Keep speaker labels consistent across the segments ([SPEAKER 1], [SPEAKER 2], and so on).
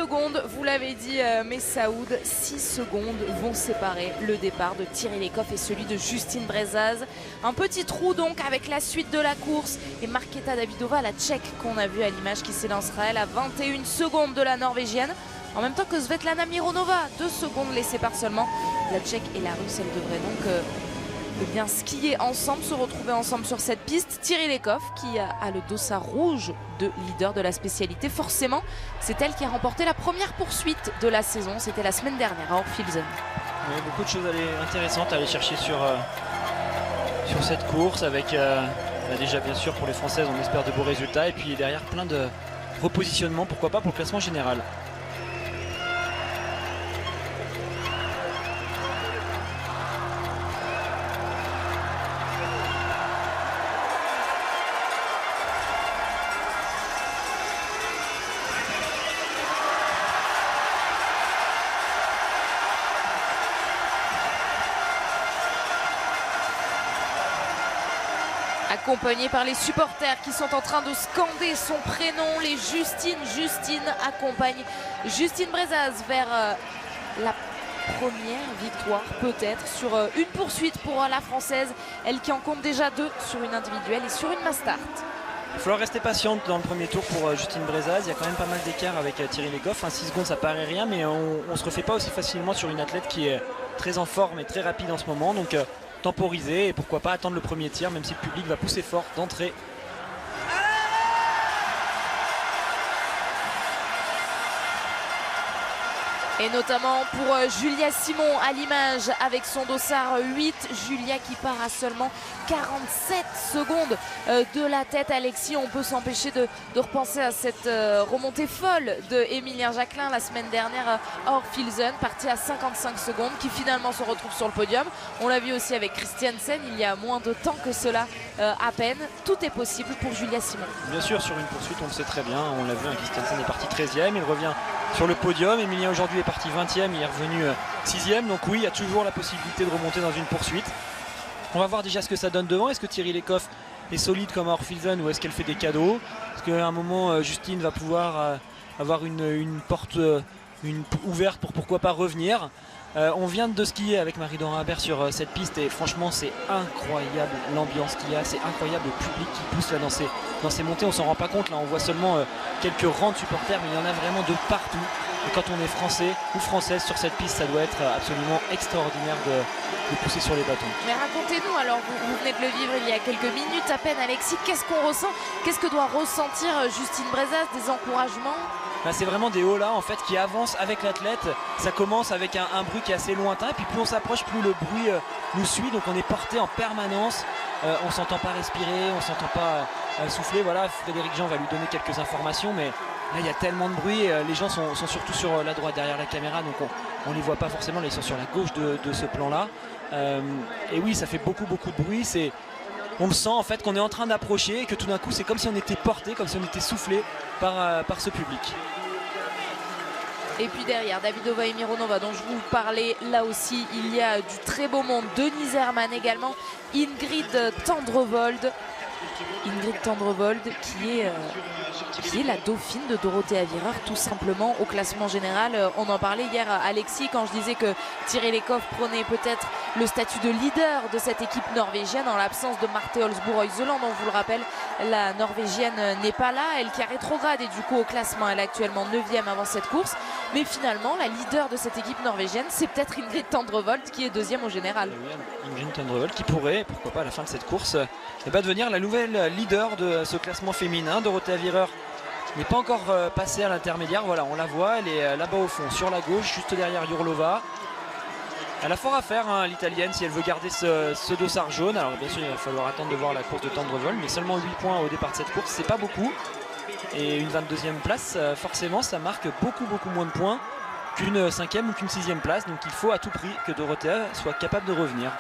[SPEAKER 1] secondes, vous l'avez dit Messaoud, 6 secondes vont séparer le départ de Thierry Lecoff et celui de Justine Brezaz. Un petit trou donc avec la suite de la course et Markéta Davidová, la Tchèque qu'on a vue à l'image qui s'élancera elle à 21 secondes de la Norvégienne. En même temps que Svetlana Mironova, 2 secondes les séparent seulement. La Tchèque et la Russe, elles devraient donc bien skier ensemble, se retrouver ensemble sur cette piste. Thierry Lecoff qui a le dossard rouge de leader de la spécialité. Forcément, c'est elle qui a remporté la première poursuite de la saison. C'était la semaine dernière à Orphilsen.
[SPEAKER 2] Oui, beaucoup de choses intéressantes à aller chercher sur cette course avec déjà bien sûr pour les Françaises on espère de beaux résultats et puis derrière plein de repositionnements, pourquoi pas pour le classement général.
[SPEAKER 1] Accompagnée par les supporters qui sont en train de scander son prénom, les Justine accompagne Justine Brezaz vers la première victoire peut-être sur une poursuite pour la Française, elle qui en compte déjà 2 sur une individuelle et sur une mass start.
[SPEAKER 2] Il va falloir rester patiente dans le premier tour pour Justine Brezaz. Il y a quand même pas mal d'écart avec Thierry Lecoff. 6 secondes ça paraît rien, mais on ne se refait pas aussi facilement sur une athlète qui est très en forme et très rapide en ce moment. Donc temporiser et pourquoi pas attendre le premier tir, même si le public va pousser fort d'entrée.
[SPEAKER 1] Et notamment pour Julia Simon à l'image avec son dossard 8. Julia qui part à seulement 47 secondes de la tête. Alexis, on peut s'empêcher de repenser à cette remontée folle de Emilien Jacquelin la semaine dernière à Orphilsen, partie à 55 secondes, qui finalement se retrouve sur le podium. On l'a vu aussi avec Christiansen il y a moins de temps que cela à peine. Tout est possible pour Julia Simon.
[SPEAKER 2] Bien sûr, sur une poursuite, on le sait très bien. On l'a vu, Christiansen est parti 13e, il revient sur le podium. Emilien aujourd'hui est parti 20e, il est revenu 6e. Donc oui, il y a toujours la possibilité de remonter dans une poursuite. On va voir déjà ce que ça donne devant. Est-ce que Thierry Lecoff est solide comme à Orphilsen ou est-ce qu'elle fait des cadeaux? Est-ce qu'à un moment, Justine va pouvoir avoir une porte ouverte pour pourquoi pas revenir? On vient de skier avec Marie-Dorin Habert sur cette piste et franchement c'est incroyable l'ambiance qu'il y a, c'est incroyable le public qui pousse là dans ces montées, on s'en rend pas compte là, on voit seulement quelques rangs de supporters mais il y en a vraiment de partout et quand on est français ou française sur cette piste ça doit être absolument extraordinaire de pousser sur les bâtons.
[SPEAKER 1] Mais racontez-nous alors, vous venez de le vivre il y a quelques minutes à peine Alexis, qu'est-ce qu'on ressent? Qu'est-ce que doit ressentir Justine Brezaz? Des encouragements?
[SPEAKER 2] C'est vraiment des hauts là en fait qui avancent avec l'athlète. Ça commence avec un bruit qui est assez lointain et puis plus on s'approche plus le bruit nous suit, donc on est porté en permanence, on s'entend pas respirer, on s'entend pas souffler. Voilà, Frédéric Jean va lui donner quelques informations mais là il y a tellement de bruit, les gens sont surtout sur la droite derrière la caméra donc on les voit pas forcément, là ils sont sur la gauche de ce plan là et oui ça fait beaucoup de bruit, on le sent en fait qu'on est en train d'approcher et que tout d'un coup c'est comme si on était porté, comme si on était soufflé par ce public.
[SPEAKER 1] Et puis derrière, Davidová et Mironova dont je vous parlais, là aussi il y a du très beau monde. Denise Herrmann également, Ingrid Tendrevold. Ingrid Tendrevold qui est la dauphine de Dorothée Avirer tout simplement au classement général. On en parlait hier Alexis quand je disais que Thierry Lecoff prenait peut-être le statut de leader de cette équipe norvégienne en l'absence de Marte Olsbourg Øyseland. On vous le rappelle, la norvégienne n'est pas là, elle qui a rétrogradé du coup au classement, elle est actuellement 9e avant cette course. Mais finalement la leader de cette équipe norvégienne c'est peut-être Ingrid Tendrevold qui est 2e au général.
[SPEAKER 2] Ingrid Tendrevold qui pourrait, pourquoi pas à la fin de cette course, devenir la nouvelle leader de ce classement féminin. Dorothée Avirer n'est pas encore passée à l'intermédiaire, voilà on la voit, elle est là-bas au fond sur la gauche juste derrière Jurlova. Elle a fort à faire l'italienne si elle veut garder ce dossard jaune. Alors bien sûr il va falloir attendre de voir la course de Tendrevold, mais seulement 8 points au départ de cette course, c'est pas beaucoup. Et une 22e place, forcément ça marque beaucoup moins de points qu'une 5e ou qu'une 6e place. Donc il faut à tout prix que Dorothée soit capable de revenir.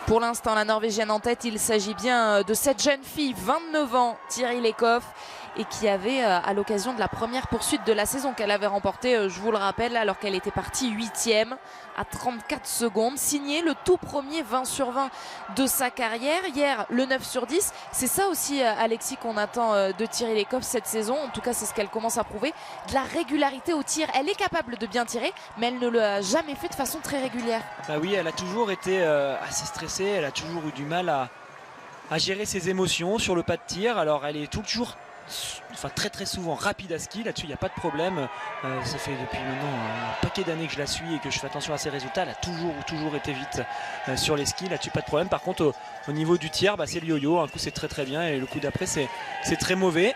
[SPEAKER 1] Pour l'instant, la Norvégienne en tête, il s'agit bien de cette jeune fille, 29 ans, Thierry Lecoff. et qui avait à l'occasion de la première poursuite de la saison qu'elle avait remportée, je vous le rappelle, alors qu'elle était partie 8e à 34 secondes, signé le tout premier 20 sur 20 de sa carrière. Hier, le 9 sur 10. C'est ça aussi, Alexis, qu'on attend de Thierry Lecoff cette saison. En tout cas, c'est ce qu'elle commence à prouver. De la régularité au tir. Elle est capable de bien tirer, mais elle ne l'a jamais fait de façon très régulière.
[SPEAKER 2] Bah oui, elle a toujours été assez stressée. Elle a toujours eu du mal à gérer ses émotions sur le pas de tir. Alors, elle est toujours... Enfin très souvent rapide à ski, là-dessus il n'y a pas de problème. Ça fait depuis maintenant un paquet d'années que je la suis et que je fais attention à ses résultats. Elle a toujours été vite sur les skis, là-dessus pas de problème. Par contre au niveau du tir, bah, c'est le yo-yo, un coup c'est très bien et le coup d'après c'est très mauvais.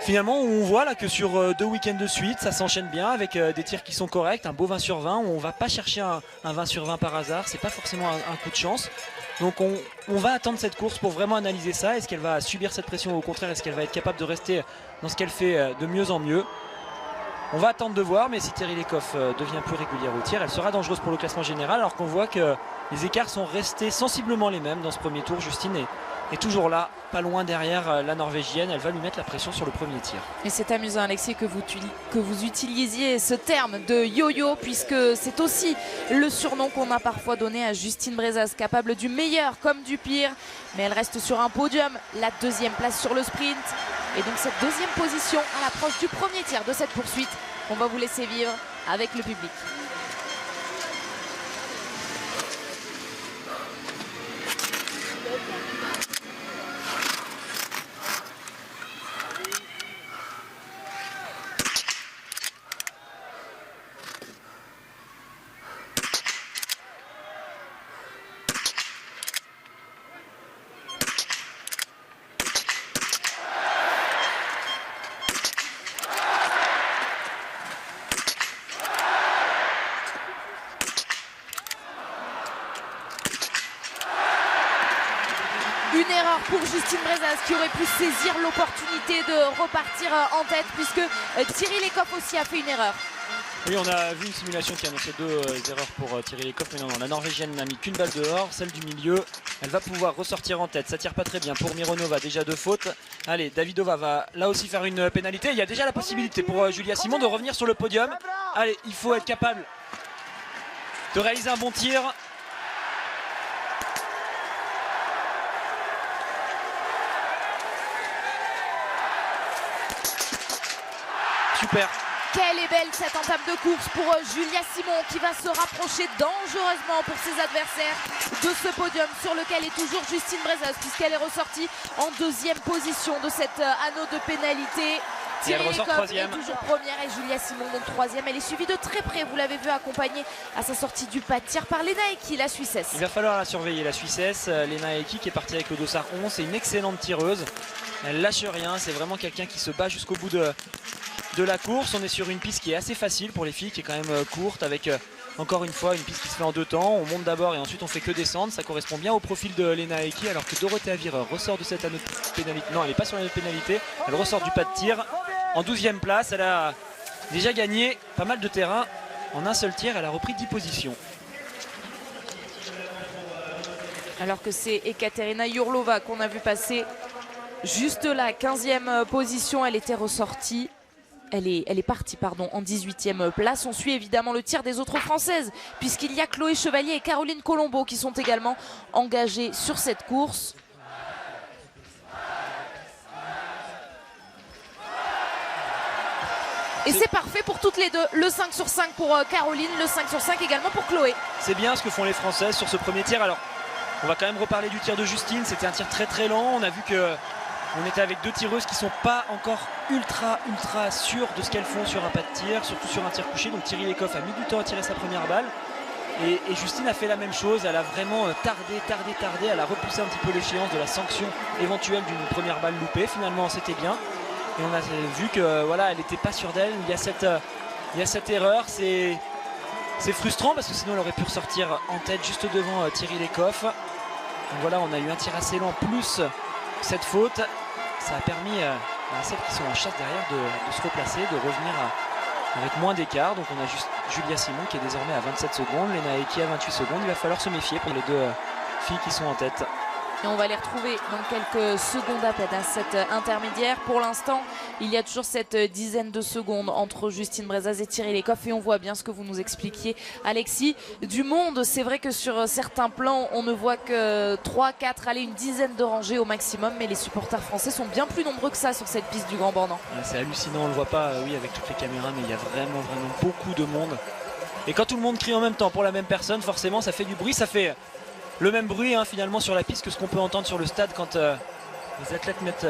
[SPEAKER 2] Finalement on voit là que sur 2 week-ends de suite ça s'enchaîne bien avec des tirs qui sont corrects, un beau 20 sur 20. On ne va pas chercher un 20 sur 20 par hasard, c'est pas forcément un coup de chance. Donc on va attendre cette course pour vraiment analyser ça. Est-ce qu'elle va subir cette pression ou au contraire est-ce qu'elle va être capable de rester dans ce qu'elle fait de mieux en mieux? On va attendre de voir, mais si Thierry Lecoff devient plus régulière au tir, elle sera dangereuse pour le classement général alors qu'on voit que les écarts sont restés sensiblement les mêmes dans ce premier tour. Justine est toujours là, pas loin derrière la Norvégienne. Elle va lui mettre la pression sur le premier tir.
[SPEAKER 1] Et c'est amusant, Alexis, que vous utilisiez ce terme de yo-yo, puisque c'est aussi le surnom qu'on a parfois donné à Justine Brezaz, capable du meilleur comme du pire, mais elle reste sur un podium, la 2e place sur le sprint. Et donc cette 2e position à l'approche du premier tir de cette poursuite, on va vous laisser vivre avec le public. Une erreur pour Justine Brezaz qui aurait pu saisir l'opportunité de repartir en tête, puisque Thierry Lecoff aussi a fait une erreur.
[SPEAKER 2] Oui, on a vu une simulation qui annonçait 2 erreurs pour Thierry Lecoff, mais non, la Norvégienne n'a mis qu'une balle dehors, celle du milieu. Elle va pouvoir ressortir en tête, ça tire pas très bien pour Mironova, déjà 2 fautes. Allez, Davidova va là aussi faire une pénalité. Il y a déjà la possibilité pour Julia Simon de revenir sur le podium. Allez, il faut être capable de réaliser un bon tir. Super.
[SPEAKER 1] Quelle est belle cette entame de course pour Julia Simon qui va se rapprocher dangereusement pour ses adversaires de ce podium sur lequel est toujours Justine Brezaz, puisqu'elle est ressortie en 2e position de cet anneau de pénalité. Thierry Lecoff est toujours première et Julia Simon donc 3e. Elle est suivie de très près, vous l'avez vu, accompagnée à sa sortie du pas de tir par Lena Eki, la Suissesse.
[SPEAKER 2] Il va falloir la surveiller, la Suissesse. Lena Eki qui est partie avec le dossard 11, c'est une excellente tireuse. Elle lâche rien, c'est vraiment quelqu'un qui se bat jusqu'au bout de la course. On est sur une piste qui est assez facile pour les filles, qui est quand même courte, avec encore une fois une piste qui se fait en 2 temps. On monte d'abord et ensuite on fait que descendre. Ça correspond bien au profil de Lena Eki, alors que Dorothea Virer ressort de cette anneau de pénalité. Non, elle n'est pas sur l'anneau de pénalité, elle ressort du pas de tir en 12e place. Elle a déjà gagné pas mal de terrain en un seul tir. Elle a repris 10 positions.
[SPEAKER 1] Alors que c'est Ekaterina Yurlova qu'on a vu passer juste là, 15e position. Elle était ressortie. Elle est partie en 18e place. On suit évidemment le tir des autres Françaises, puisqu'il y a Chloé Chevalier et Caroline Colombo qui sont également engagées sur cette course. Et c'est parfait pour toutes les deux. Le 5 sur 5 pour Caroline, le 5 sur 5 également pour Chloé.
[SPEAKER 2] C'est bien ce que font les Françaises sur ce premier tir. Alors, on va quand même reparler du tir de Justine. C'était un tir très lent. On a vu que on était avec 2 tireuses qui ne sont pas encore ultra sûres de ce qu'elles font sur un pas de tir, surtout sur un tir couché. Donc Thierry Lecoff a mis du temps à tirer sa première balle. Et Justine a fait la même chose. Elle a vraiment tardé. Elle a repoussé un petit peu l'échéance de la sanction éventuelle d'une première balle loupée. Finalement, c'était bien. Et on a vu que voilà, elle n'était pas sûre d'elle. Il y a cette erreur. C'est frustrant parce que sinon elle aurait pu ressortir en tête juste devant Thierry Lecoff. Donc voilà, on a eu un tir assez lent plus cette faute. Ça a permis à celles qui sont en chasse derrière de se replacer, de revenir avec moins d'écart. Donc on a juste Julia Simon qui est désormais à 27 secondes, Lena Eki à 28 secondes. Il va falloir se méfier pour les 2 filles qui sont en tête.
[SPEAKER 1] Et on va les retrouver dans quelques secondes à peine à cette intermédiaire. Pour l'instant, il y a toujours cette dizaine de secondes entre Justine Brezaz et Thierry Lecoff. Et on voit bien ce que vous nous expliquiez, Alexis. Du monde, c'est vrai que sur certains plans, on ne voit que 3, 4, allez, une dizaine de rangées au maximum. Mais les supporters français sont bien plus nombreux que ça sur cette piste du Grand Bornand.
[SPEAKER 2] C'est hallucinant, on ne le voit pas, oui, avec toutes les caméras, mais il y a vraiment beaucoup de monde. Et quand tout le monde crie en même temps pour la même personne, forcément, ça fait du bruit, ça fait le même bruit finalement sur la piste que ce qu'on peut entendre sur le stade quand les athlètes mettent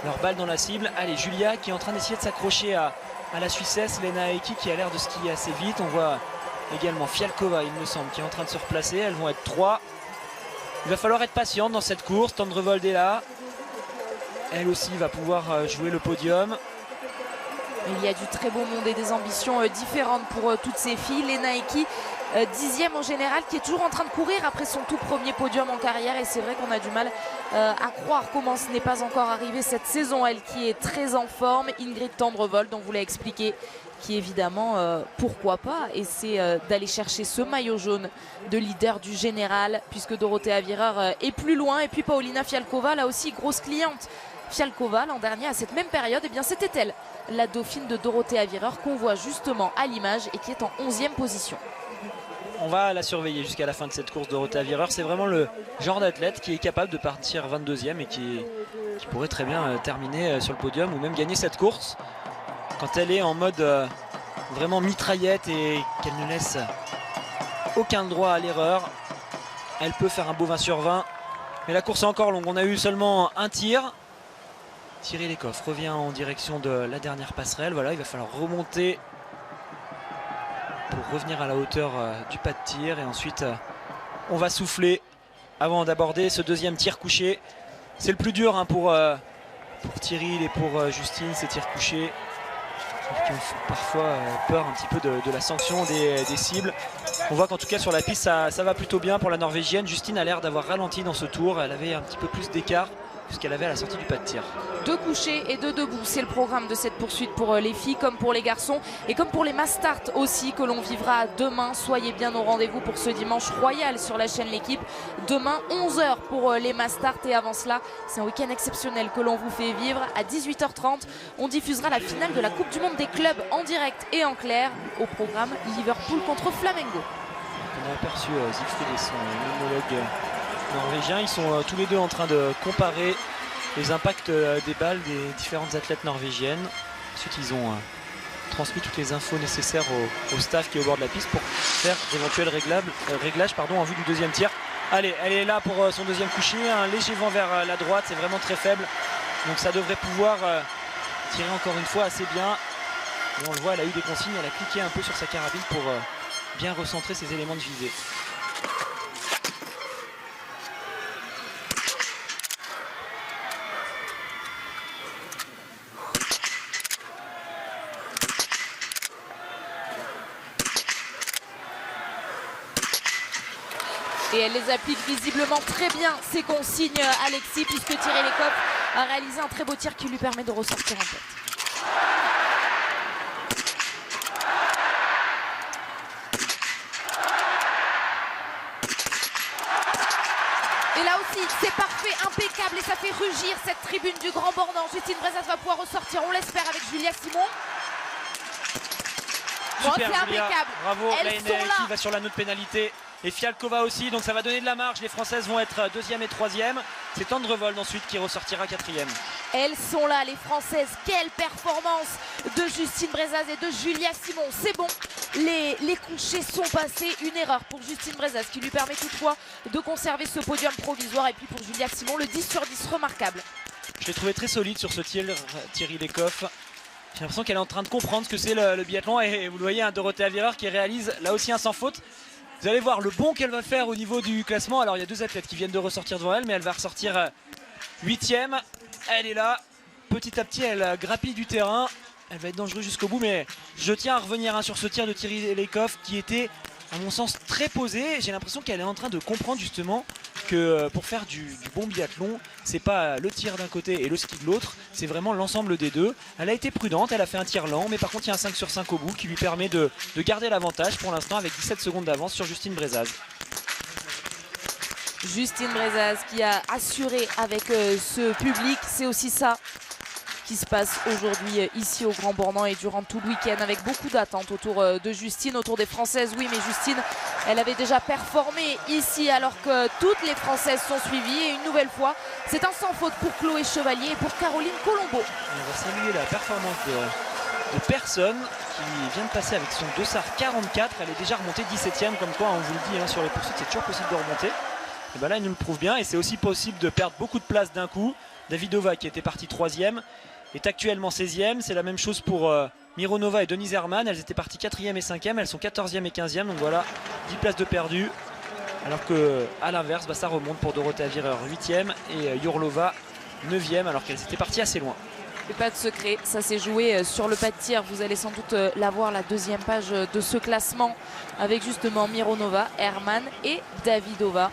[SPEAKER 2] leur balle dans la cible. Allez, Julia qui est en train d'essayer de s'accrocher à la Suissesse, Lena Heikki qui a l'air de skier assez vite. On voit également Fialkova, il me semble, qui est en train de se replacer. Elles vont être 3. Il va falloir être patiente dans cette course. Tendrevold est là. Elle aussi va pouvoir jouer le podium.
[SPEAKER 1] Il y a du très beau monde et des ambitions différentes pour toutes ces filles. Lena Heikki, 10e en général, qui est toujours en train de courir après son tout premier podium en carrière. Et c'est vrai qu'on a du mal à croire comment ce n'est pas encore arrivé cette saison. Elle qui est très en forme. Ingrid Tendrevold, dont vous l'avez expliqué, qui évidemment, pourquoi pas, essaie d'aller chercher ce maillot jaune de leader du général, puisque Dorothea Virer est plus loin. Et puis Paulina Fialkova, là aussi, grosse cliente. Fialkova, l'an dernier, à cette même période, eh bien c'était elle, la dauphine de Dorothea Virer, qu'on voit justement à l'image et qui est en 11e position.
[SPEAKER 2] On va la surveiller jusqu'à la fin de cette course. Dorothea Virer, c'est vraiment le genre d'athlète qui est capable de partir 22e et qui pourrait très bien terminer sur le podium ou même gagner cette course quand elle est en mode vraiment mitraillette et qu'elle ne laisse aucun droit à l'erreur. Elle peut faire un beau 20 sur 20, mais la course est encore longue. On a eu seulement un tir. Thierry Lecoff revient en direction de la dernière passerelle. Voilà, il va falloir remonter pour revenir à la hauteur du pas de tir. Et ensuite, on va souffler avant d'aborder ce deuxième tir couché. C'est le plus dur pour Thierry et pour Justine, ces tirs couchés qui ont parfois peur un petit peu de la sanction des cibles. On voit qu'en tout cas sur la piste, ça va plutôt bien pour la Norvégienne. Justine a l'air d'avoir ralenti dans ce tour. Elle avait un petit peu plus d'écart puisqu'elle avait à la sortie du pas de tir.
[SPEAKER 1] 2 couchés et 2 debout, c'est le programme de cette poursuite pour les filles comme pour les garçons et comme pour les mass start aussi que l'on vivra demain. Soyez bien au rendez-vous pour ce dimanche royal sur la chaîne L'équipe. Demain 11h pour les mass start et avant cela c'est un week-end exceptionnel que l'on vous fait vivre. À 18h30 on diffusera la finale de la Coupe du Monde des clubs en direct et en clair. Au programme Liverpool contre Flamengo.
[SPEAKER 2] On a aperçu Siegfried et son homologue norvégien. Ils sont tous les deux en train de comparer les impacts des balles des différentes athlètes norvégiennes. Ensuite ils ont transmis toutes les infos nécessaires au staff qui est au bord de la piste pour faire d'éventuels réglages en vue du deuxième tir. Allez, elle est là pour son deuxième coucher, un léger vent vers la droite, c'est vraiment très faible, donc ça devrait pouvoir tirer encore une fois assez bien. Et on le voit, elle a eu des consignes, elle a cliqué un peu sur sa carabine pour bien recentrer ses éléments de visée.
[SPEAKER 1] Et elle les applique visiblement très bien, ces consignes, Alexis, puisque Thierry Lecoff a réalisé un très beau tir qui lui permet de ressortir en tête. Et là aussi, c'est parfait, impeccable, et ça fait rugir cette tribune du Grand Bornand. Justine Brezaz va pouvoir ressortir, on l'espère, avec Julia Simon. Bon, c'est impeccable.
[SPEAKER 2] Bravo,
[SPEAKER 1] Elles
[SPEAKER 2] Lena
[SPEAKER 1] sont
[SPEAKER 2] Heikki
[SPEAKER 1] là.
[SPEAKER 2] va sur la note pénalité. Et Fialkova aussi, donc ça va donner de la marge. Les Françaises vont être 2e et 3e. C'est Tendrevold ensuite qui ressortira 4e.
[SPEAKER 1] Elles sont là, les Françaises. Quelle performance de Justine Brezaz et de Julia Simon. C'est bon, les couchers sont passés. Une erreur pour Justine Brezaz qui lui permet toutefois de conserver ce podium provisoire. Et puis pour Julia Simon, le 10 sur 10 remarquable.
[SPEAKER 2] Je l'ai trouvé très solide sur ce tir, Thierry Lecoff. J'ai l'impression qu'elle est en train de comprendre ce que c'est le biathlon. Et vous le voyez, Dorothea Virer qui réalise là aussi un sans faute. Vous allez voir le bond qu'elle va faire au niveau du classement. Alors il y a 2 athlètes qui viennent de ressortir devant elle, mais elle va ressortir 8e. Elle est là, petit à petit elle grappille du terrain. Elle va être dangereuse jusqu'au bout, mais je tiens à revenir sur ce tir de Thierry Lecoff qui était à mon sens très posé. J'ai l'impression qu'elle est en train de comprendre justement que pour faire du bon biathlon, c'est pas le tir d'un côté et le ski de l'autre, c'est vraiment l'ensemble des deux. Elle a été prudente, elle a fait un tir lent, mais par contre il y a un 5 sur 5 au bout qui lui permet de garder l'avantage pour l'instant avec 17 secondes d'avance sur Justine Brezaz.
[SPEAKER 1] Justine Brezaz qui a assuré avec ce public. C'est aussi ça qui se passe aujourd'hui ici au Grand Bornand et durant tout le week-end avec beaucoup d'attentes autour de Justine, autour des Françaises. Oui, mais Justine, elle avait déjà performé ici alors que toutes les Françaises sont suivies. Et une nouvelle fois, c'est un sans faute pour Chloé Chevalier et pour Caroline Colombo.
[SPEAKER 2] On va saluer la performance de personne qui vient de passer avec son dossard 44. Elle est déjà remontée 17e, comme quoi on vous le dit, hein, sur les poursuites c'est toujours possible de remonter. Et ben là, il nous le prouve bien et c'est aussi possible de perdre beaucoup de place d'un coup. Davidova qui était partie 3e est actuellement 16e. C'est la même chose pour Mironova et Denise Herrmann. Elles étaient parties 4e et 5e. Elles sont 14e et 15e. Donc voilà, 10 places de perdu. Alors qu'à l'inverse, ça remonte pour Dorothea Virer 8e et Jourlova 9e alors qu'elles étaient parties assez loin.
[SPEAKER 1] Et pas de secret, ça s'est joué sur le pas de tir. Vous allez sans doute la voir, la deuxième page de ce classement avec justement Mironova, Herrmann et Davidova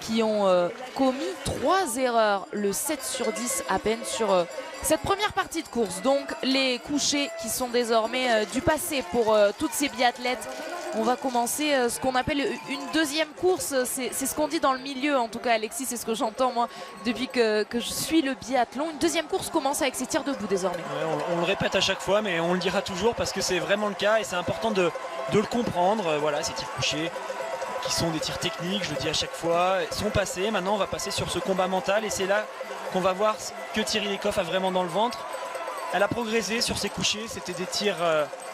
[SPEAKER 1] qui ont commis 3 erreurs, le 7 sur 10 à peine sur cette première partie de course. Donc les couchers qui sont désormais du passé pour toutes ces biathlètes. On va commencer ce qu'on appelle une deuxième course. C'est ce qu'on dit dans le milieu, en tout cas Alexis, c'est ce que j'entends moi depuis que je suis le biathlon. Une deuxième course commence avec ces tirs debout désormais. Ouais,
[SPEAKER 2] on le répète à chaque fois, mais on le dira toujours parce que c'est vraiment le cas et c'est important de le comprendre. Voilà, ces tirs couchés qui sont des tirs techniques, je le dis à chaque fois, sont passés. Maintenant on va passer sur ce combat mental et c'est là qu'on va voir ce que Thierry Lecoff a vraiment dans le ventre. Elle a progressé sur ses couchers, c'était des tirs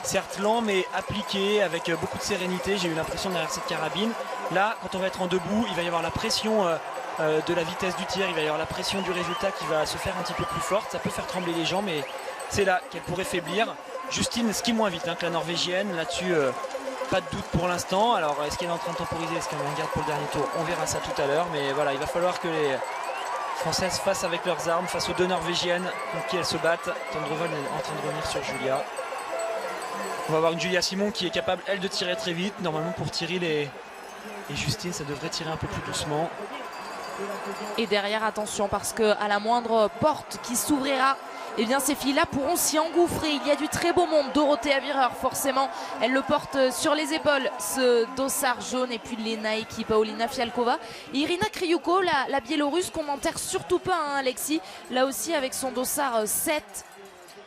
[SPEAKER 2] certes lents mais appliqués avec beaucoup de sérénité, j'ai eu l'impression derrière cette carabine. Là, quand on va être en debout, il va y avoir la pression de la vitesse du tir, il va y avoir la pression du résultat qui va se faire un petit peu plus forte, ça peut faire trembler les gens mais c'est là qu'elle pourrait faiblir. Justine skie moins vite que la Norvégienne, là-dessus pas de doute pour l'instant. Alors est-ce qu'elle est en train de temporiser, est-ce qu'elle en garde pour le dernier tour? On verra ça tout à l'heure, mais voilà, il va falloir que les Françaises fassent avec leurs armes face aux deux Norvégiennes contre qui elles se battent. Tendrevold est en train de revenir sur Julia. On va avoir une Julia Simon qui est capable, elle, de tirer très vite. Normalement pour Tyrrell et Justine, ça devrait tirer un peu plus doucement.
[SPEAKER 1] Et derrière, attention, parce qu'à la moindre porte qui s'ouvrira, eh bien ces filles-là pourront s'y engouffrer. Il y a du très beau monde. Dorothea Virer, forcément, elle le porte sur les épaules, ce dossard jaune. Et puis les Nike, Paulina Fialkova. Et Irina Kriouko, la Biélorusse, qu'on n'enterre surtout pas, hein, Alexis. Là aussi, avec son dossard 7.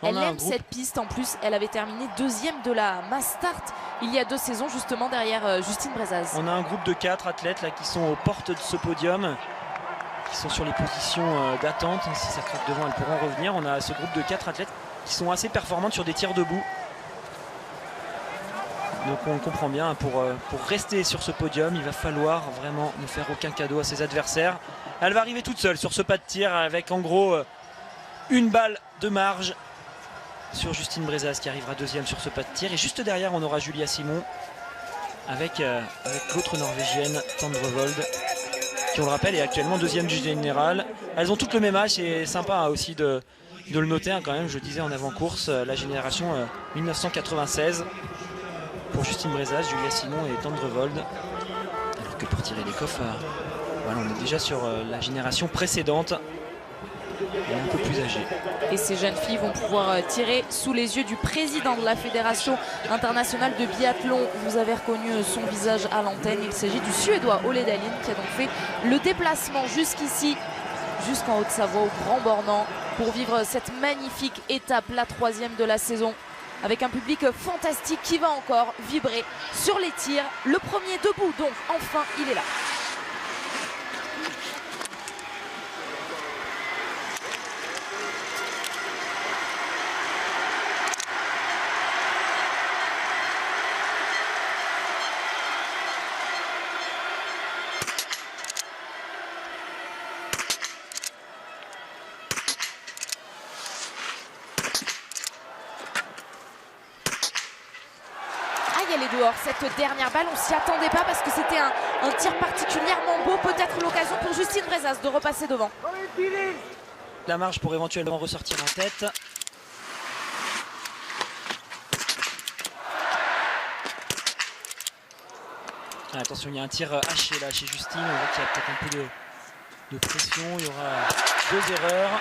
[SPEAKER 1] Elle aime cette piste. En plus, elle avait terminé 2e de la Mass Start il y a 2 saisons, justement, derrière Justine Brezaz.
[SPEAKER 2] On a un groupe de 4 athlètes là, qui sont aux portes de ce podium, qui sont sur les positions d'attente. Si ça craque devant, elles pourront revenir. On a ce groupe de 4 athlètes qui sont assez performantes sur des tirs debout. Donc on le comprend bien, pour rester sur ce podium, il va falloir vraiment ne faire aucun cadeau à ses adversaires. Elle va arriver toute seule sur ce pas de tir avec en gros une balle de marge sur Justine Brezaz qui arrivera 2e sur ce pas de tir. Et juste derrière, on aura Julia Simon avec l'autre Norvégienne, Tendrevold, qui, on le rappelle, est actuellement 2e du général. Elles ont toutes le même âge, c'est sympa aussi de le noter quand même. Je disais en avant-course, la génération 1996 pour Justine Brezaz, Julia Simon et Tendrevold. Alors que pour Thierry Lecoff, voilà, on est déjà sur la génération précédente. Elle est un peu plus âgée.
[SPEAKER 1] Et ces jeunes filles vont pouvoir tirer sous les yeux du président de la Fédération internationale de biathlon. Vous avez reconnu son visage à l'antenne. Il s'agit du Suédois Ole Dahlin qui a donc fait le déplacement jusqu'ici, jusqu'en Haute-Savoie, au Grand Bornand, pour vivre cette magnifique étape, la 3e de la saison, avec un public fantastique qui va encore vibrer sur les tirs. Le premier debout, donc, enfin, il est là. Elle est dehors, cette dernière balle, on s'y attendait pas parce que c'était un tir particulièrement beau. Peut-être l'occasion pour Justine Brezaz de repasser devant.
[SPEAKER 2] La marge pour éventuellement ressortir en tête. Attention, il y a un tir haché là chez Justine. On voit qu'il y a peut-être un peu de pression. Il y aura 2 erreurs.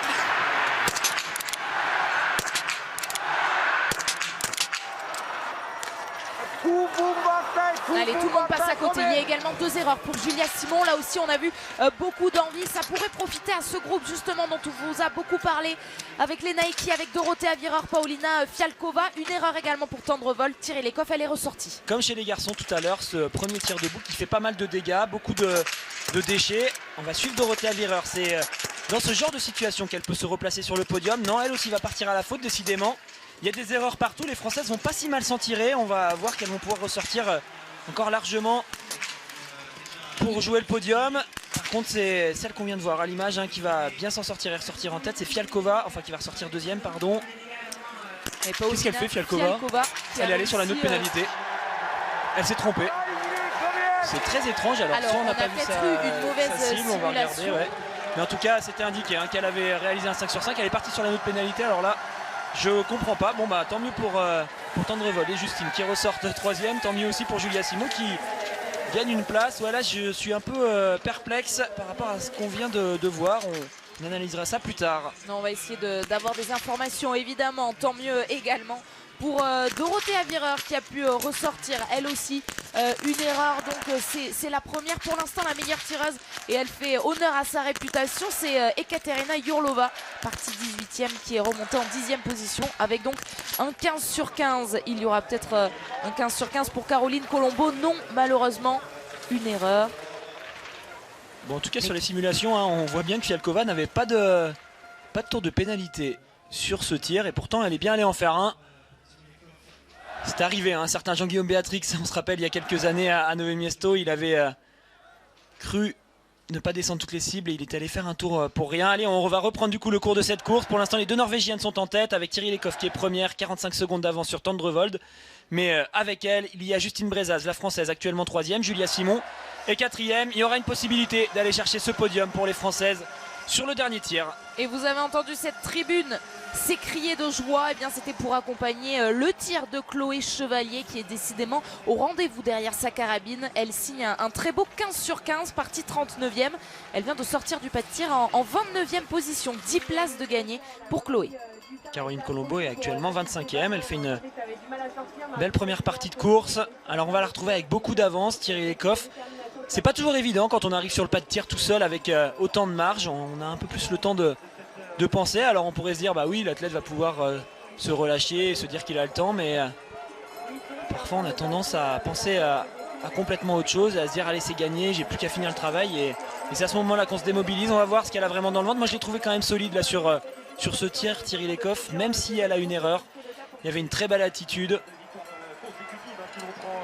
[SPEAKER 1] Allez, tout le monde passe à côté. Il y a également 2 erreurs pour Julia Simon. Là aussi, on a vu beaucoup d'envie. Ça pourrait profiter à ce groupe justement dont on vous a beaucoup parlé avec les Nike, avec Dorothea Virer, Paulina Fialkova. Une erreur également pour Tendrevold. Thierry Lecoff, elle est ressortie.
[SPEAKER 2] Comme chez les garçons tout à l'heure, ce premier tir debout qui fait pas mal de dégâts, beaucoup de déchets. On va suivre Dorothea Virer. C'est dans ce genre de situation qu'elle peut se replacer sur le podium. Non, elle aussi va partir à la faute décidément. Il y a des erreurs partout. Les Françaises vont pas si mal s'en tirer. On va voir qu'elles vont pouvoir ressortir encore largement pour jouer le podium. Par contre, c'est celle qu'on vient de voir à l'image qui va bien s'en sortir et ressortir en tête. C'est Fialkova, enfin qui va ressortir deuxième, pardon. Qu'est-ce qu'elle fait, Fialkova? Elle est allée sur la note pénalité. Elle s'est trompée. C'est très étrange. Alors soit on n'a pas vu sa cible, on va regarder. Ouais. Mais en tout cas, c'était indiqué qu'elle avait réalisé un 5 sur 5. Elle est partie sur la note pénalité. Alors là, je comprends pas. Bon bah tant mieux pour Tendrevold et Justine qui ressortent troisième. Tant mieux aussi pour Julia Simon qui gagne une place. Voilà, je suis un peu perplexe par rapport à ce qu'on vient de voir. On analysera ça plus tard.
[SPEAKER 1] Non, on va essayer d'avoir des informations évidemment. Tant mieux également pour Dorothea Virer qui a pu ressortir elle aussi une erreur. Donc c'est la première pour l'instant, la meilleure tireuse, et elle fait honneur à sa réputation. C'est Ekaterina Yurlova, partie 18e, qui est remontée en 10e position avec donc un 15 sur 15. Il y aura peut-être un 15 sur 15 pour Caroline Colombo. Non, malheureusement, une erreur.
[SPEAKER 2] Bon, en tout cas, sur les simulations, on voit bien que Fialkova n'avait pas de tour de pénalité sur ce tir, et pourtant elle est bien allée en faire un. C'est arrivé, un certain Jean-Guillaume Béatrix, on se rappelle il y a quelques années à Nové Miesto, il avait cru ne pas descendre toutes les cibles et il est allé faire un tour pour rien. Allez, on va reprendre du coup le cours de cette course. Pour l'instant, les deux Norvégiennes sont en tête avec Thierry Lecoff qui est première, 45 secondes d'avance sur Tendrevold. Mais avec elle, il y a Justine Brezaz, la française, actuellement 3e, Julia Simon est 4e. Il y aura une possibilité d'aller chercher ce podium pour les Françaises sur le dernier tir.
[SPEAKER 1] Et vous avez entendu cette tribune s'écrier de joie. Eh bien, c'était pour accompagner le tir de Chloé Chevalier qui est décidément au rendez-vous derrière sa carabine. Elle signe un très beau 15 sur 15, partie 39e. Elle vient de sortir du pas de tir en 29e position. 10 places de gagné pour Chloé.
[SPEAKER 2] Caroline Colombo est actuellement 25e. Elle fait une belle première partie de course. Alors on va la retrouver avec beaucoup d'avance, Thierry Lecoff. C'est pas toujours évident quand on arrive sur le pas de tir tout seul avec autant de marge. On a un peu plus le temps de penser. Alors on pourrait se dire bah oui, l'athlète va pouvoir se relâcher et se dire qu'il a le temps, mais parfois on a tendance à penser à complètement autre chose, à se dire allez c'est gagné, j'ai plus qu'à finir le travail, et c'est à ce moment là qu'on se démobilise. On va voir ce qu'elle a vraiment dans le ventre. Moi je l'ai trouvé quand même solide là sur ce tir, Thierry Lecoff, même si elle a une erreur. Il y avait une très belle attitude.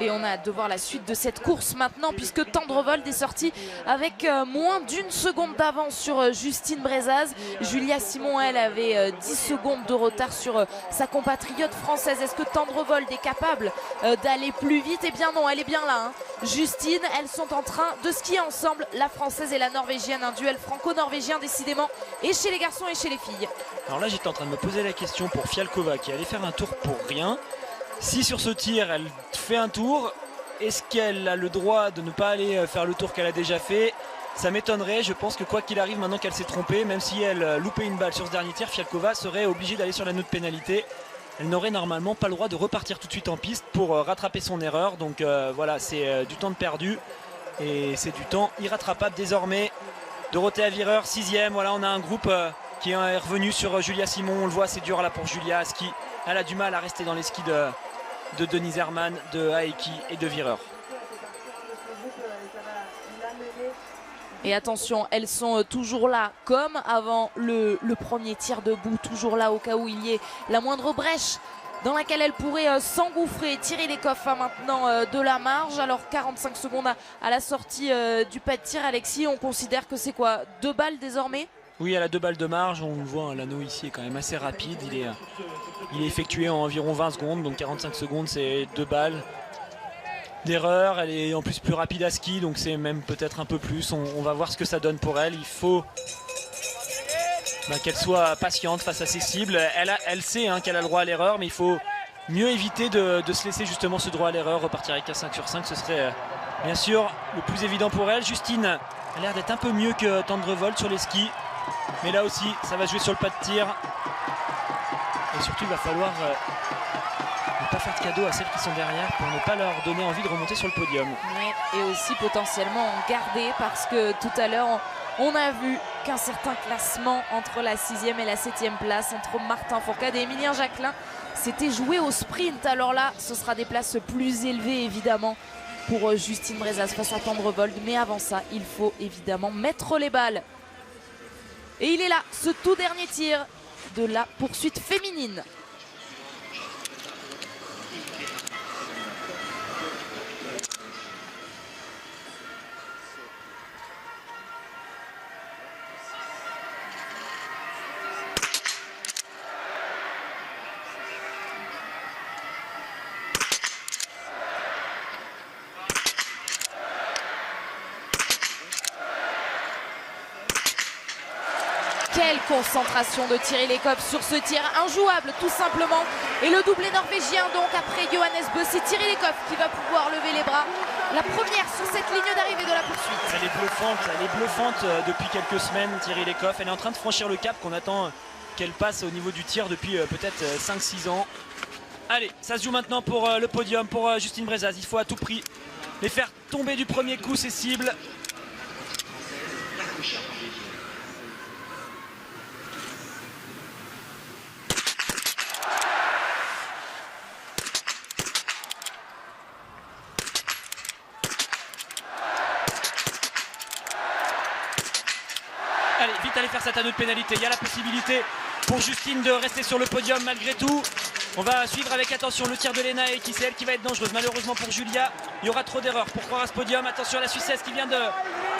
[SPEAKER 1] Et on a hâte de voir la suite de cette course maintenant, puisque Tendrevold est sorti avec moins d'1 seconde d'avance sur Justine Brezaz. Julia Simon, elle, avait 10 secondes de retard sur sa compatriote française. Est-ce que Tendrevold est capable d'aller plus vite? Eh bien non, elle est bien là. Justine, elles sont en train de skier ensemble, la française et la norvégienne. Un duel franco-norvégien décidément, et chez les garçons et chez les filles.
[SPEAKER 2] Alors là j'étais en train de me poser la question pour Fialkova qui allait faire un tour pour rien. Si sur ce tir elle fait un tour, est-ce qu'elle a le droit de ne pas aller faire le tour qu'elle a déjà fait? Ça m'étonnerait. Je pense que quoi qu'il arrive, maintenant qu'elle s'est trompée, même si elle loupait une balle sur ce dernier tir, Fialkova serait obligée d'aller sur la note pénalité. Elle n'aurait normalement pas le droit de repartir tout de suite en piste pour rattraper son erreur. Donc voilà, c'est du temps de perdu et c'est du temps irrattrapable désormais. Dorothea Virer 6e. Voilà, on a un groupe qui est revenu sur Julia Simon. On le voit, c'est dur là pour Julia à ski. Elle a du mal à rester dans les skis de Denise Herrmann, de Aeki et de Virer.
[SPEAKER 1] Et attention, elles sont toujours là comme avant le premier tir debout, toujours là au cas où il y ait la moindre brèche dans laquelle elle pourrait s'engouffrer. Thierry Lecoff a maintenant de la marge. Alors 45 secondes à la sortie du pas de tir. Alexis, on considère que c'est quoi, 2 balles désormais?
[SPEAKER 2] Oui, elle a 2 balles de marge. On le voit, l'anneau ici est quand même assez rapide. Il est effectué en environ 20 secondes, donc 45 secondes, c'est 2 balles d'erreur. Elle est en plus plus rapide à ski, donc c'est même peut-être un peu plus. On va voir ce que ça donne pour elle. Il faut qu'elle soit patiente face à ses cibles. Elle sait qu'elle a le droit à l'erreur, mais il faut mieux éviter de se laisser justement ce droit à l'erreur. Repartir avec un 5 sur 5, ce serait bien sûr le plus évident pour elle. Justine a l'air d'être un peu mieux que Tendrevold sur les skis. Mais là aussi, ça va jouer sur le pas de tir. Et surtout, il va falloir ne pas faire de cadeaux à celles qui sont derrière pour ne pas leur donner envie de remonter sur le podium.
[SPEAKER 1] Ouais, et aussi potentiellement en garder parce que tout à l'heure, on a vu qu'un certain classement entre la 6e et la 7e place, entre Martin Fourcade et Emilien Jacquelin, c'était joué au sprint. Alors là, ce sera des places plus élevées évidemment pour Justine Brezaz face à Tendrevold. Mais avant ça, il faut évidemment mettre les balles. Et il est là, ce tout dernier tir de la poursuite féminine. Quelle concentration de Thierry Lekop sur ce tir injouable tout simplement. Et le doublé norvégien donc après Johannes Bø, c'est Thierry Lekop qui va pouvoir lever les bras. La première sur cette ligne d'arrivée de la poursuite.
[SPEAKER 2] Elle est bluffante depuis quelques semaines Thierry Lekop. Elle est en train de franchir le cap qu'on attend qu'elle passe au niveau du tir depuis peut-être 5-6 ans. Allez, ça se joue maintenant pour le podium, pour Justine Brezaz. Il faut à tout prix les faire tomber du premier coup ces cibles. Allez, vite aller faire cette anneau de pénalité. Il y a la possibilité pour Justine de rester sur le podium malgré tout. On va suivre avec attention le tir de Lena et qui c'est elle qui va être dangereuse. Malheureusement pour Julia, il y aura trop d'erreurs pour croire à ce podium. Attention à la Suissesse qui vient de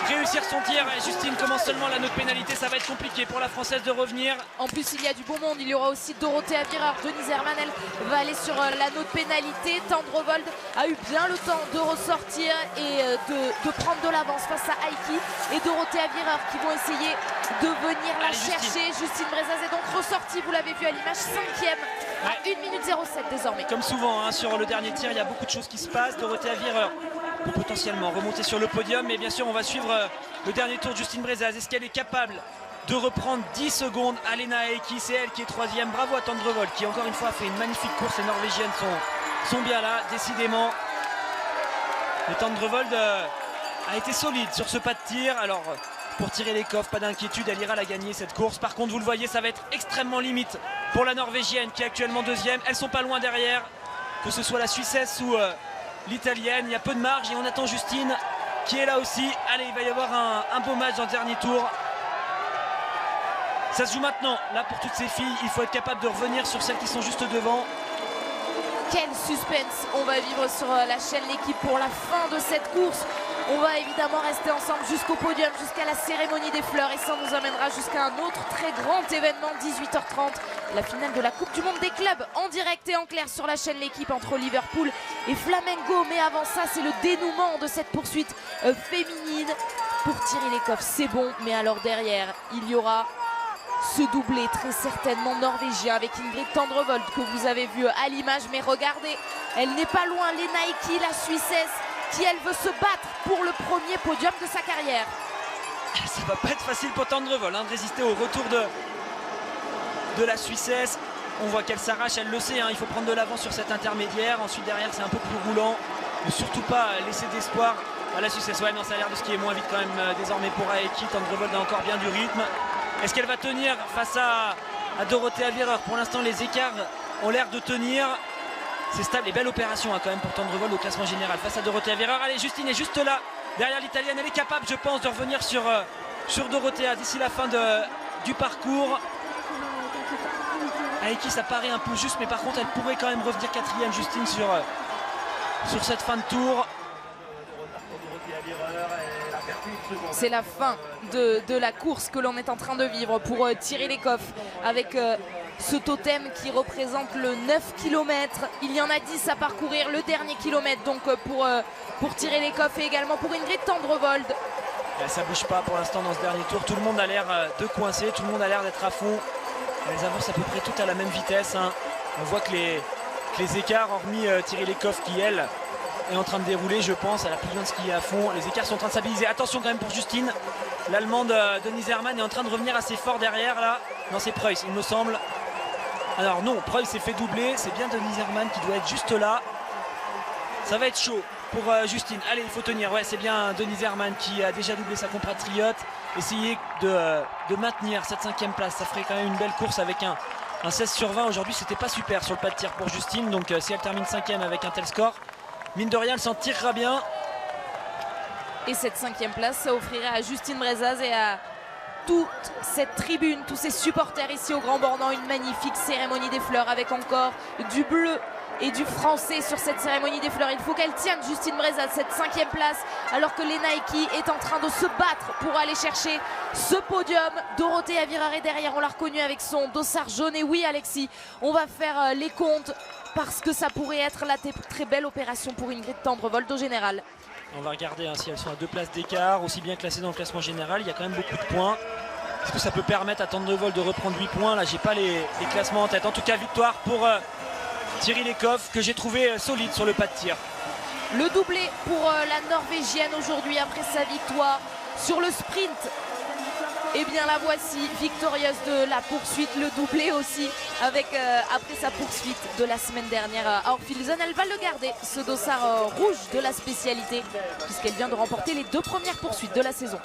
[SPEAKER 2] réussir son tir. Et Justine commence seulement l'anneau de pénalité. Ça va être compliqué pour la Française de revenir.
[SPEAKER 1] En plus, il y a du beau monde. Il y aura aussi Dorothée Avirard. Denise Herman, elle va aller sur l'anneau de pénalité. Tendrevold a eu bien le temps de ressortir et de prendre de l'avance face à Aiki. Et Dorothée Avirard qui vont essayer de venir la chercher. Justine Brezaz est donc ressortie, vous l'avez vu à l'image, 5e. À 1 minute 07 désormais.
[SPEAKER 2] Comme souvent sur le dernier tir, il y a beaucoup de choses qui se passent. Dorothée Avireur peut potentiellement remonter sur le podium. Mais bien sûr, on va suivre le dernier tour de Justine Brezaz. Est-ce qu'elle est capable de reprendre 10 secondes à Lena Aiki? C'est elle qui est 3e. Bravo à Tendrevold qui encore une fois a fait une magnifique course. Les Norvégiennes sont bien là, décidément. Mais Tendrevold a été solide sur ce pas de tir. Alors pour tirer les coffres, pas d'inquiétude, elle ira la gagner cette course. Par contre, vous le voyez, ça va être extrêmement limite pour la Norvégienne qui est actuellement 2e. Elles sont pas loin derrière, que ce soit la Suissesse ou l'Italienne. Il y a peu de marge et on attend Justine qui est là aussi. Allez, il va y avoir un beau match dans le dernier tour. Ça se joue maintenant. Là, pour toutes ces filles, il faut être capable de revenir sur celles qui sont juste devant.
[SPEAKER 1] Quel suspense on va vivre sur la chaîne L'équipe pour la fin de cette course. On va évidemment rester ensemble jusqu'au podium, jusqu'à la cérémonie des fleurs. Et ça nous amènera jusqu'à un autre très grand événement, 18h30. La finale de la Coupe du Monde des clubs en direct et en clair sur la chaîne L'équipe entre Liverpool et Flamengo. Mais avant ça, c'est le dénouement de cette poursuite féminine. Pour Thierry Lekop, c'est bon. Mais alors derrière, il y aura ce doublé très certainement norvégien avec Ingrid Tendrevold que vous avez vu à l'image. Mais regardez, elle n'est pas loin, Lena Aiki, la Suissesse, qui elle veut se battre pour le premier podium de sa carrière.
[SPEAKER 2] Ça va pas être facile pour Tendrevold de résister au retour de la Suissesse. On voit qu'elle s'arrache, elle le sait, il faut prendre de l'avance sur cet intermédiaire. Ensuite derrière c'est un peu plus roulant. Ne surtout pas laisser d'espoir à la Suissesse. Ouais, non, ça a l'air de skier moins vite quand même désormais pour Aiki. Tendrevold a encore bien du rythme. Est-ce qu'elle va tenir face à Dorothée Avireur? Pour l'instant les écarts ont l'air de tenir. C'est stable et belle opération quand même pour Tendrevold au classement général face à Dorothée Avireur. Allez, Justine est juste là derrière l'Italienne. Elle est capable, je pense, de revenir sur Dorothea d'ici la fin du parcours. Aiki, ça paraît un peu juste, mais par contre elle pourrait quand même revenir 4e, Justine, sur cette fin de tour.
[SPEAKER 1] C'est la fin de la course que l'on est en train de vivre pour Thierry Lekop avec ce totem qui représente le 9 km. Il y en a 10 à parcourir, le dernier kilomètre donc pour Thierry Lekop et également pour Ingrid Tendrevold.
[SPEAKER 2] Ça bouge pas pour l'instant dans ce dernier tour. Tout le monde a l'air de coincer, tout le monde a l'air d'être à fond. Elles avancent à peu près toutes à la même vitesse. On voit que les écarts, hormis Thierry Lekop qui elle est en train de dérouler, je pense, elle a plus besoin de skier à fond. Les écarts sont en train de stabiliser. Attention quand même pour Justine. L'Allemande Denise Herman est en train de revenir assez fort derrière là. Non, c'est Preuss il me semble. Alors non, Preuil s'est fait doubler, c'est bien Denise Herrmann qui doit être juste là. Ça va être chaud pour Justine. Allez, il faut tenir. Ouais, c'est bien Denise Herrmann qui a déjà doublé sa compatriote. Essayer de maintenir cette 5e place. Ça ferait quand même une belle course avec un 16 sur 20. Aujourd'hui, c'était pas super sur le pas de tir pour Justine. Donc si elle termine 5e avec un tel score, mine de rien, elle s'en tirera bien.
[SPEAKER 1] Et cette 5e place, ça offrirait à Justine Brezaz et à toute cette tribune, tous ces supporters ici au Grand Bornand, une magnifique cérémonie des fleurs avec encore du bleu et du français sur cette cérémonie des fleurs. Il faut qu'elle tienne, Justine Brezaz, cette 5e place, alors que Lena Eki est en train de se battre pour aller chercher ce podium. Dorothée Avirard est derrière, on l'a reconnue avec son dossard jaune. Et oui, Alexis, on va faire les comptes parce que ça pourrait être la très belle opération pour Ingrid Tendrevold au général.
[SPEAKER 2] On va regarder si elles sont à 2 places d'écart, aussi bien classées dans le classement général. Il y a quand même beaucoup de points. Est-ce que ça peut permettre à Tendrevold de reprendre 8 points? Là, j'ai pas les classements en tête. En tout cas, victoire pour Thierry Lecoff, que j'ai trouvé solide sur le pas de tir.
[SPEAKER 1] Le doublé pour la Norvégienne aujourd'hui après sa victoire sur le sprint. Et bien la voici, victorieuse de la poursuite, le doublé aussi avec après sa poursuite de la semaine dernière à Orphilsen. Elle va le garder, ce dossard rouge de la spécialité, puisqu'elle vient de remporter les 2 premières poursuites de la saison.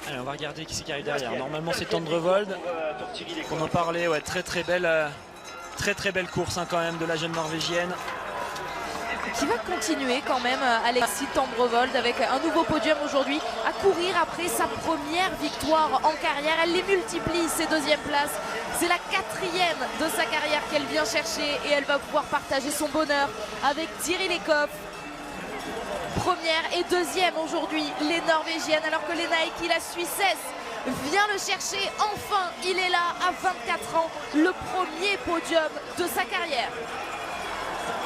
[SPEAKER 2] Allez, on va regarder qui c'est qui arrive derrière. Normalement c'est Tendrevold. On en parlait, ouais, très belle course quand même de la jeune Norvégienne.
[SPEAKER 1] Qui va continuer quand même, Alexis Tendrevold, avec un nouveau podium aujourd'hui, à courir après sa première victoire en carrière. Elle les multiplie, ces 2e places. C'est la 4e de sa carrière qu'elle vient chercher et elle va pouvoir partager son bonheur avec Thierry Lecoff. Première et 2e aujourd'hui, les Norvégiennes, alors que Lena Eki, la Suissesse, vient le chercher. Enfin, il est là à 24 ans, le premier podium de sa carrière.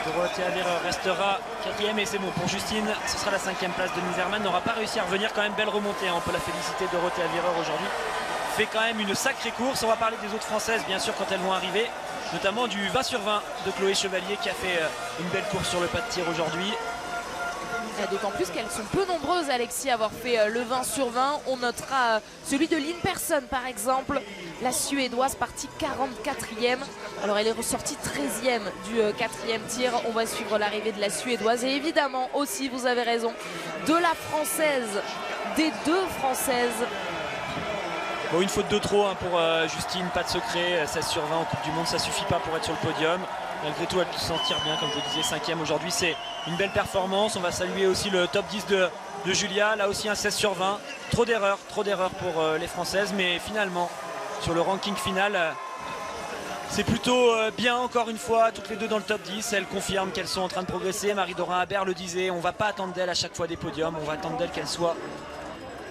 [SPEAKER 2] Dorothée Avirard restera 4e et c'est bon pour Justine. Ce sera la 5e place. Denise Herrmann n'aura pas réussi à revenir. Quand même belle remontée, on peut la féliciter. Dorothée Avirard aujourd'hui fait quand même une sacrée course. On va parler des autres françaises bien sûr quand elles vont arriver, notamment du 20 sur 20 de Chloé Chevalier qui a fait une belle course sur le pas de tir aujourd'hui.
[SPEAKER 1] D'autant plus qu'elles sont peu nombreuses, Alexis, à avoir fait le 20 sur 20. On notera celui de Lynn Persson, par exemple, la Suédoise, partie 44e. Alors, elle est ressortie 13e du 4e tir. On va suivre l'arrivée de la Suédoise. Et évidemment, aussi, vous avez raison, de la Française, des 2 Françaises.
[SPEAKER 2] Bon, une faute de trop pour Justine, pas de secret. 16 sur 20 en Coupe du Monde, ça suffit pas pour être sur le podium. Malgré tout, elle s'en tire bien, comme je le disais, 5e aujourd'hui. C'est une belle performance. On va saluer aussi le top 10 de Julia. Là aussi un 16 sur 20. Trop d'erreurs pour les Françaises. Mais finalement, sur le ranking final, c'est plutôt bien encore une fois. Toutes les 2 dans le top 10. Elles confirment qu'elles sont en train de progresser. Marie-Dorin Habert le disait. On ne va pas attendre d'elle à chaque fois des podiums. On va attendre d'elle qu'elle soit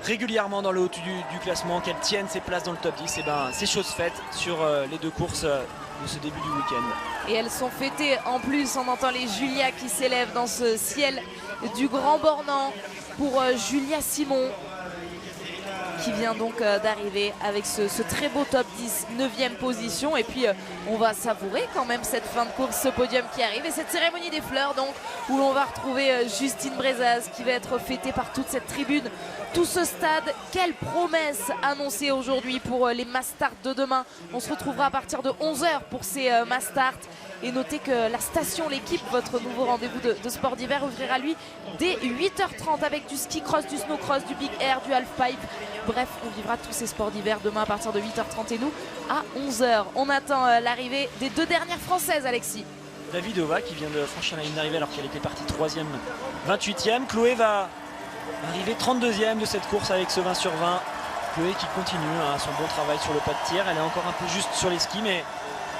[SPEAKER 2] régulièrement dans le haut du classement, qu'elle tienne ses places dans le top 10. Et ben, c'est chose faite sur les 2 courses de ce début du week-end.
[SPEAKER 1] Et elles sont fêtées en plus, on entend les Julia qui s'élèvent dans ce ciel du Grand Bornand pour Julia Simon, qui vient donc d'arriver avec ce très beau top 10, 9e position. Et puis on va savourer quand même cette fin de course, ce podium qui arrive et cette cérémonie des fleurs donc, où l'on va retrouver Justine Brezaz qui va être fêtée par toute cette tribune, tout ce stade. Quelle promesse annoncée aujourd'hui pour les Mass Start de demain. On se retrouvera à partir de 11h pour ces Mass Start. Et notez que la station L'équipe, votre nouveau rendez-vous de sport d'hiver, ouvrira lui dès 8h30 avec du ski cross, du snow cross, du big air, du half pipe. Bref, on vivra tous ces sports d'hiver demain à partir de 8h30 et nous à 11h. On attend l'arrivée des 2 dernières Françaises, Alexis.
[SPEAKER 2] Davidova qui vient de franchir la ligne d'arrivée alors qu'elle était partie 3e, 28e. Chloé va arriver 32e de cette course avec ce 20 sur 20. Chloé qui continue son bon travail sur le pas de tir. Elle est encore un peu juste sur les skis, mais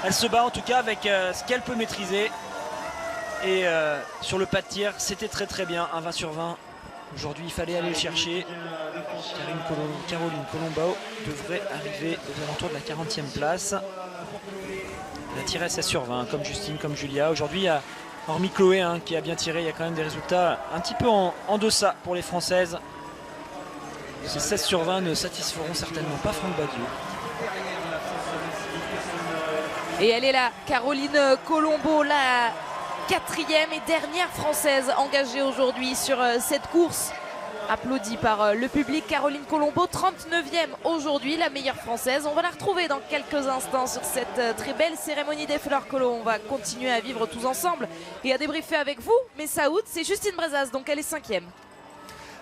[SPEAKER 2] elle se bat en tout cas avec ce qu'elle peut maîtriser. Et sur le pas de tir, c'était très bien, un 20 sur 20. Aujourd'hui, il fallait aller le chercher. Caroline Colombao devrait arriver aux alentours de la 40e place. Elle a tiré 16 sur 20, comme Justine, comme Julia. Aujourd'hui, hormis Chloé qui a bien tiré, il y a quand même des résultats un petit peu en deçà pour les Françaises. Ces 16 sur 20 ne satisferont certainement pas Franck Badiou.
[SPEAKER 1] Et elle est là, Caroline Colombo, la 4e et dernière Française engagée aujourd'hui sur cette course applaudie par le public. Caroline Colombo, 39e aujourd'hui, la meilleure française. On va la retrouver dans quelques instants sur cette très belle cérémonie des fleurs que l'on va continuer à vivre tous ensemble et à débriefer avec vous. Mais Saoud, c'est Justine Brezaz, donc elle est 5e.